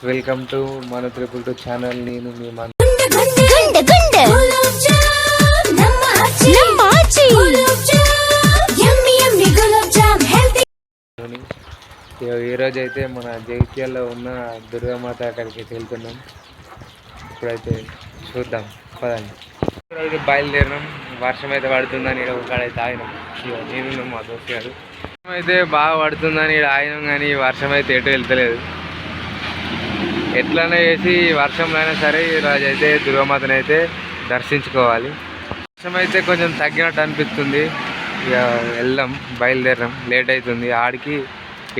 Welcome to మన triple two channel. నేను మీ మన ఈరోజు అయితే మన జగిత్యాలలో ఉన్న దుర్గామాత అక్కడికి వెళ్తున్నాం. ఇప్పుడైతే చూద్దాం పదండి. ఇప్పుడైతే బయలుదేరినాం. వర్షం అయితే పడుతుందని ఇక్కడ ఒకడైతే ఆగినాం. నేను మా దోస్తు గారు వర్షం అయితే బాగా పడుతుందని ఇక్కడ ఆగినాం, కానీ వర్షం అయితే ఎటు వెళ్తలేదు. ఎట్లనే చేసి వర్షంలో అయినా సరే ఈరోజు అయితే దుర్గామాతను అయితే దర్శించుకోవాలి. వర్షం అయితే కొంచెం తగ్గినట్టు అనిపిస్తుంది. ఇక వెళ్దాం, బయలుదేరాం. లేట్ అవుతుంది,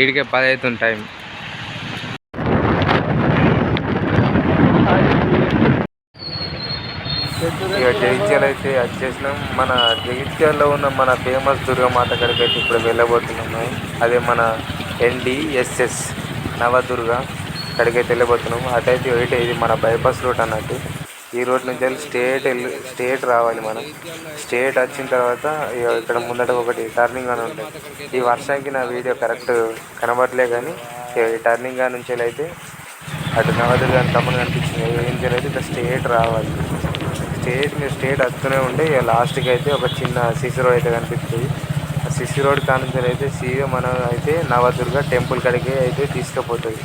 ఈడికే 10 అవుతుంది టైం. ఇక జగిత్యాల అయితే వచ్చేసినాం. మన జగిత్యాలలో ఉన్న మన ఫేమస్ దుర్గామాత కాడికి అయితే ఇప్పుడు వెళ్ళబోతున్నాము. అదే మన NDSS నవదుర్గ అక్కడికైతే వెళ్ళిపోతున్నాము. అటైతే ఇది మన బైపాస్ రూట్ అన్నట్టు. ఈ రోడ్ నుంచి వెళ్ళి స్టేట్ రావాలి. మనం స్టేట్ వచ్చిన తర్వాత ఇక్కడ ముందట ఒకటి టర్నింగ్ అని ఉంటుంది. ఈ వర్షానికి నా వీడియో కరెక్ట్ కనబడలే, కానీ ఈ టర్నింగ్ నుంచి అయితే అటు నవదుర్గ అని తమ్ముడు కనిపించింది. ఏం చేయలేదు, ఇట్లా స్టేట్ రావాలి. స్టేట్ వస్తూనే ఉంటే ఇక లాస్ట్కి అయితే ఒక చిన్న సిసి రోడ్ అయితే కనిపిస్తుంది. ఆ సిసి రోడ్ కానుంచి అయితే సీదా మనం అయితే నవదుర్గ టెంపుల్ కాడికి అయితే తీసుకుపోతుంది.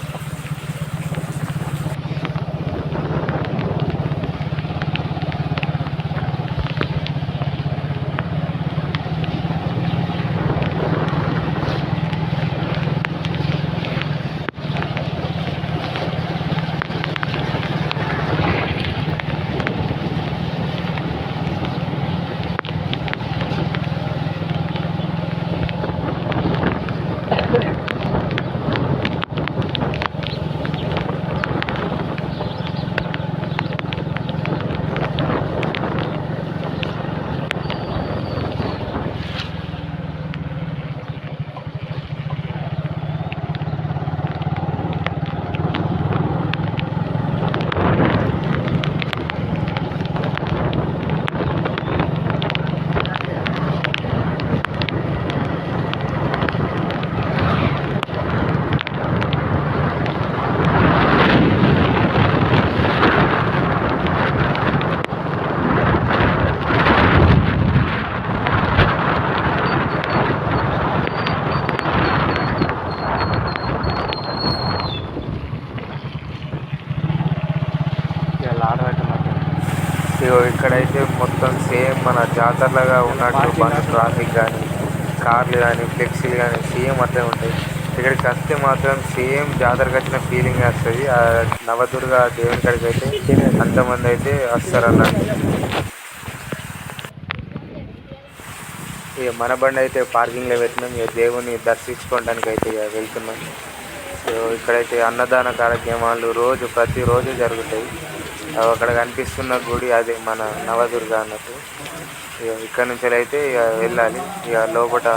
ఇక్కడైతే మొత్తం సేమ్ మన జాతరలాగా ఉన్నట్టు బస్సు ట్రాఫిక్ కానీ, కార్లు కానీ, ఫ్లెక్సీలు కానీ సేమ్ అట్లే ఉంటాయి. ఇక్కడికి వస్తే మాత్రం సేమ్ జాతరకు వచ్చిన ఫీలింగ్ వస్తుంది. ఆ నవదుర్గ దేవుని కాడికి అయితే అంతమంది అయితే వస్తారు అన్నట్టు. ఇక మన బండి అయితే పార్కింగ్లో పెట్టినాం. ఇక దేవుని దర్శించుకోవడానికి అయితే ఇక వెళ్తున్నాం. సో ఇక్కడైతే అన్నదాన కార్యక్రమాలు ప్రతిరోజు జరుగుతాయి. అక్కడ కనిపిస్తున్న గుడి అదే మన నవదుర్గ అన్నట్టు. ఇక్కడ నుంచి అయితే ఇక వెళ్ళాలి. ఇక లోపల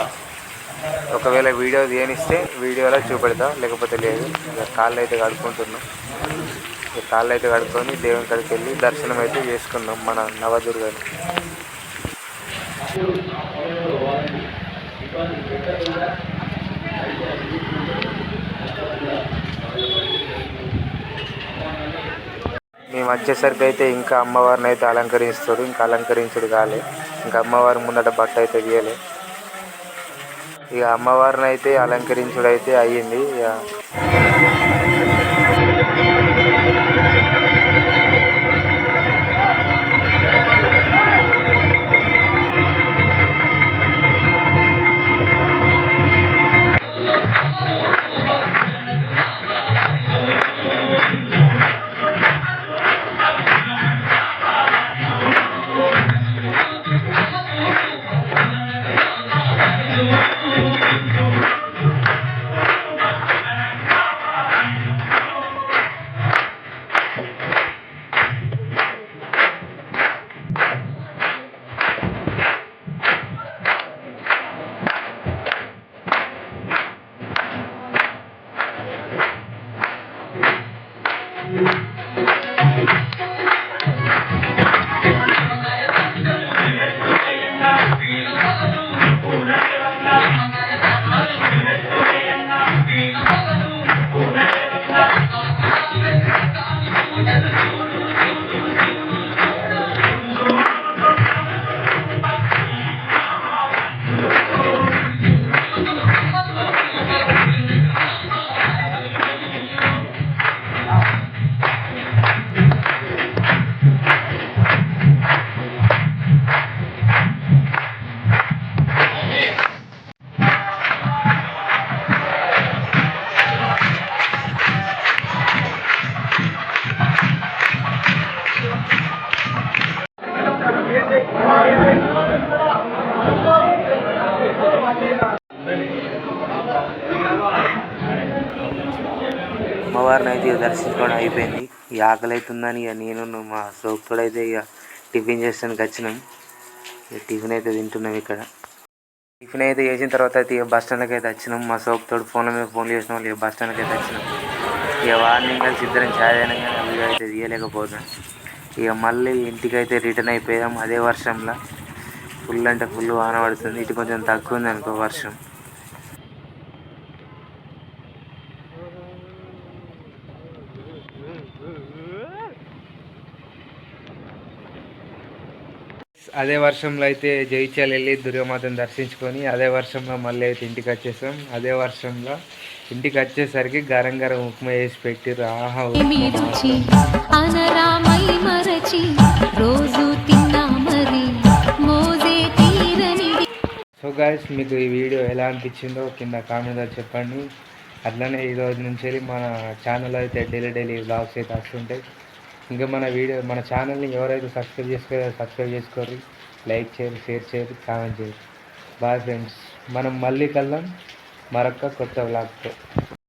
ఒకవేళ వీడియో తీయనిస్తే వీడియోలో చూపెడతా, లేకపోతే లేదు. ఇక కాళ్ళు అయితే కడుక్కుంటున్నాం. ఇక కాళ్ళు అయితే కడుక్కొని దేవుని కాడికి వెళ్ళి దర్శనం అయితే చేసుకున్నాం మన నవదుర్గని. మేము వచ్చేసరికి అయితే ఇంకా అమ్మవారిని అయితే అలంకరిస్తారు. ఇంకా అలంకరించుడు కాలే. ఇంకా అమ్మవారి ముందట బట్ట అయితే తీయలే. ఇక అమ్మవారిని అయితే అలంకరించుడు అయితే అయ్యింది. ఇక దర్శించుకోవడం అయిపోయింది. ఈ ఆకలి అవుతుందని ఇక నేను మా సోకుడు అయితే ఇక టిఫిన్ చేస్తానికి వచ్చినాం. ఇక టిఫిన్ అయితే తింటున్నాం ఇక్కడ. టిఫిన్ అయితే చేసిన తర్వాత అయితే ఇక బస్ స్టాండ్కి అయితే వచ్చినాం. మా సోకుతోడు ఫోన్ల మీద ఫోన్లు చేసిన వాళ్ళు ఇక బస్ స్టాండ్కి అయితే వచ్చినాం. ఇక వార్నింగ్ కలిసి ఇద్దరం ఛాయ్ అయినా కానీ వీడియో అయితే తీయలేకపోతున్నాం. ఇక మళ్ళీ ఇంటికి అయితే రిటర్న్ అయిపోయాం. అదే వర్షంలో ఫుల్ అంటే ఫుల్ వాన పడుతుంది. ఇటు కొంచెం తక్కువ ఉంది అనుకో వర్షం. అదే వర్షంలో అయితే జగిత్యాల వెళ్ళి దుర్గమాతను దర్శించుకొని అదే వర్షంలో మళ్ళీ అయితే ఇంటికి వచ్చేసాం. అదే వర్షంలో ఇంటికి వచ్చేసరికి గరం గరం ఉప్మా వేసి పెట్టిర్రు. ఆహా సో గాయస్, మీకు ఈ వీడియో ఎలా అనిపించిందో కింద కామెంట్లో చెప్పండి. అట్లనే ఈరోజు నుంచి మన ఛానల్ అయితే డైలీ వ్లాగ్స్ అయితే వస్తుంటాయి. ఇంకా మన ఛానల్ని ఎవరైతే సబ్స్క్రైబ్ చేసుకోరు, లైక్ చేయరు, షేర్ చేయరు, కామెంట్ చేయరు. బాయ్ ఫ్రెండ్స్, మనం మళ్ళీ కలుద్దాం మరొక కొత్త వ్లాగ్తో.